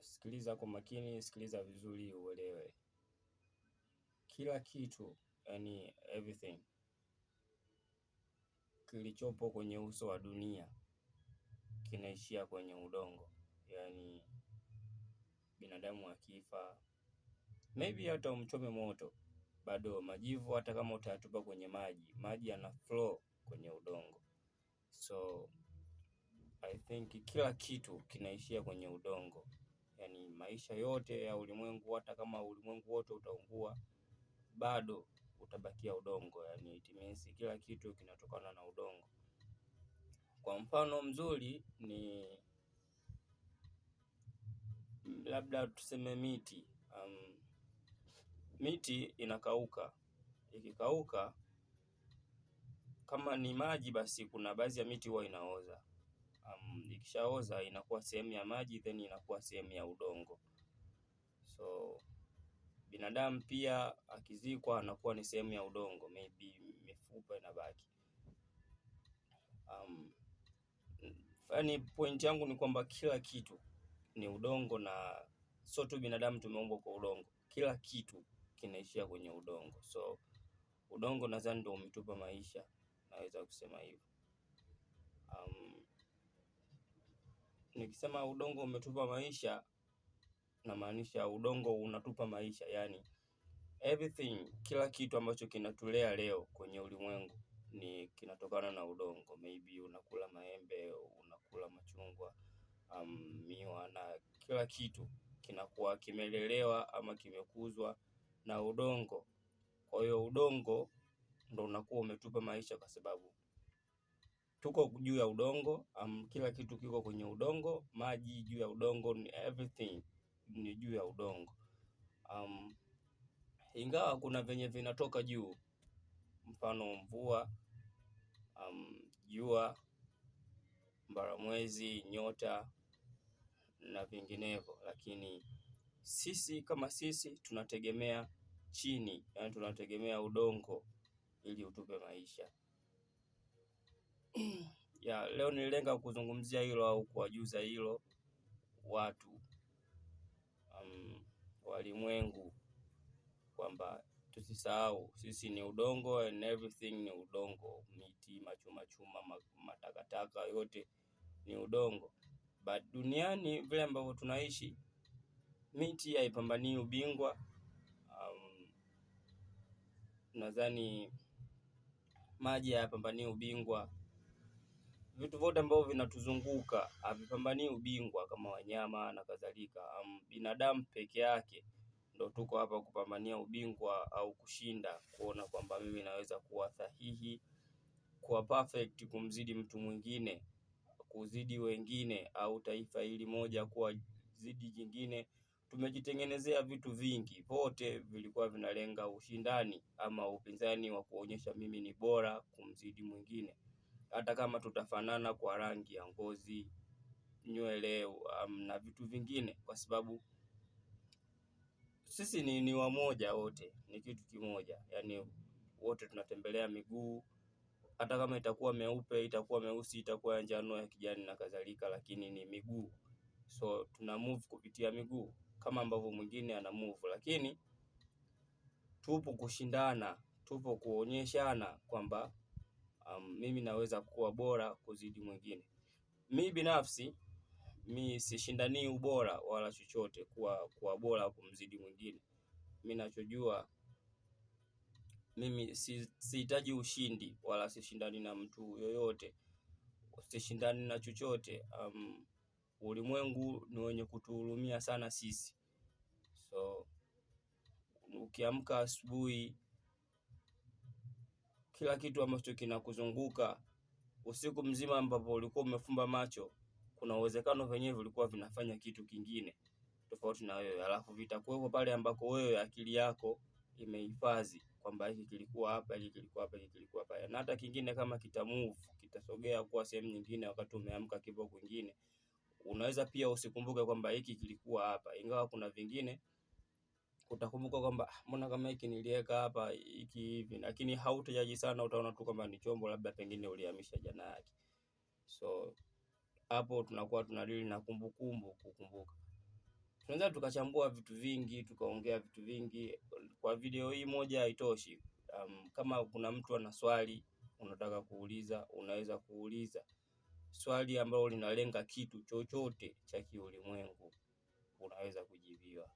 Sikiliza kwa makini, sikiliza vizuri uelewe. Kila kitu, yani everything kilichopo kwenye uso wa dunia kinaishia kwenye udongo. Yani binadamu akifa, maybe hata umchome moto, bado majivu hata kama utayatupa kwenye maji yana flow kwenye udongo. So I think kila kitu kinaishia kwenye udongo. Yani maisha yote ya ulimwengu, hata kama ulimwengu wote utaungua, bado utabakia udongo. Yani it means kila kitu kinatokana na udongo. Kwa mfano mzuri ni labda tuseme miti. Miti inakauka. Ikikauka, kama ni maji basi kuna baadhi ya miti huwa inaoza. Ikishaoza inakuwa sehemu ya maji, then inakuwa sehemu ya udongo. So binadamu pia akizikwa anakuwa ni sehemu ya udongo, maybe mifupa inabaki. Yani point yangu ni kwamba kila kitu ni udongo, na sio tu binadamu tumeumbwa kwa udongo. Kila kitu kinaishia kwenye udongo. So udongo nadhani ndio umetupa maisha, naweza kusema hivyo. Nikisema udongo umetupa maisha, namaanisha udongo unatupa maisha. Yani everything, kila kitu ambacho kinatulea leo kwenye ulimwengu ni kinatokana na udongo. Maybe unakula maembe, unakula machungwa, miwa, na kila kitu kinakuwa kimelelewa ama kimekuzwa na udongo. Kwa hiyo udongo ndo unakuwa umetupa maisha, kwa sababu tuko juu ya udongo. Kila kitu kiko kwenye udongo, maji juu ya udongo, everything ni juu ya udongo. Ingawa kuna venye vinatoka juu, mfano mvua, jua, mbaramwezi, nyota na vinginevyo, lakini sisi kama sisi tunategemea chini, yani tunategemea udongo ili utupe maisha. Leo nilenga kuzungumzia hilo au kuwajuza hilo watu walimwengu, kwamba tusisahau sisi ni udongo, and everything ni udongo. Miti, machuma, matakataka yote ni udongo. But duniani vile ambavyo tunaishi, miti haipambanii ubingwa. Nadhani maji hayapambanii ubingwa. Vitu vyote ambavyo vinatuzunguka havipambanii ubingwa kama wanyama na kadhalika. Binadamu peke yake ndo tuko hapa kupambania ubingwa au kushinda, kuona kwamba mimi naweza kuwa sahihi, kuwa perfect kumzidi mtu mwingine, kuzidi wengine, au taifa hili moja kuwa zidi jingine. Tumejitengenezea vitu vingi, vote vilikuwa vinalenga ushindani ama upinzani wa kuonyesha mimi ni bora kumzidi mwingine. Hata kama tutafanana kwa rangi ya ngozi, nywele, na vitu vingine, kwa sababu sisi ni wamoja, wote ni kitu kimoja. Yani wote tunatembelea miguu, hata kama itakuwa meupe, itakuwa meusi, itakuwa ya njano, ya kijani na kadhalika, lakini ni miguu. So tuna move kupitia miguu kama ambavyo mwingine ana move, lakini tupo kushindana, tupo kuonyeshana kwamba mimi naweza kuwa bora kuzidi mwingine. Mimi binafsi, mimi sishindani ubora wala chochote kuwa bora kumzidi mwingine. Mimi ninachojua, mimi sihitaji ushindi wala sishindani na mtu yoyote, sishindani na chochote. Ulimwengu ni wenye kutuhurumia sana sisi. So ukiamka asubuhi, kila kitu ambacho kinakuzunguka usiku mzima ambapo ulikuwa umefumba macho, kuna uwezekano venyewe vilikuwa vinafanya kitu kingine tofauti na wewe. Alafu vitakuwepo pale ambako wewe akili yako imehifadhi kwamba hiki kilikuwa hapa, hiki kilikuwa hapa, hiki kilikuwa hapa. Na hata kingine kama kitamove, kitasogea kuwa sehemu nyingine wakati umeamka kipo kwingine, unaweza pia usikumbuke kwamba hiki kilikuwa hapa. Ingawa kuna vingine utakumbuka kwamba mbona kama hiki niliweka hapa, hiki hivi, lakini hautajaji sana, utaona tu kama ni chombo labda pengine ulihamisha jana yake. So hapo tunakuwa tunadili na kumbukumbu, kukumbuka. Tunaweza tukachambua vitu vingi, tukaongea vitu vingi. Kwa video hii moja haitoshi. Kama kuna mtu ana swali unataka kuuliza, unaweza kuuliza swali ambalo linalenga kitu chochote cha kiulimwengu, unaweza kujibiwa.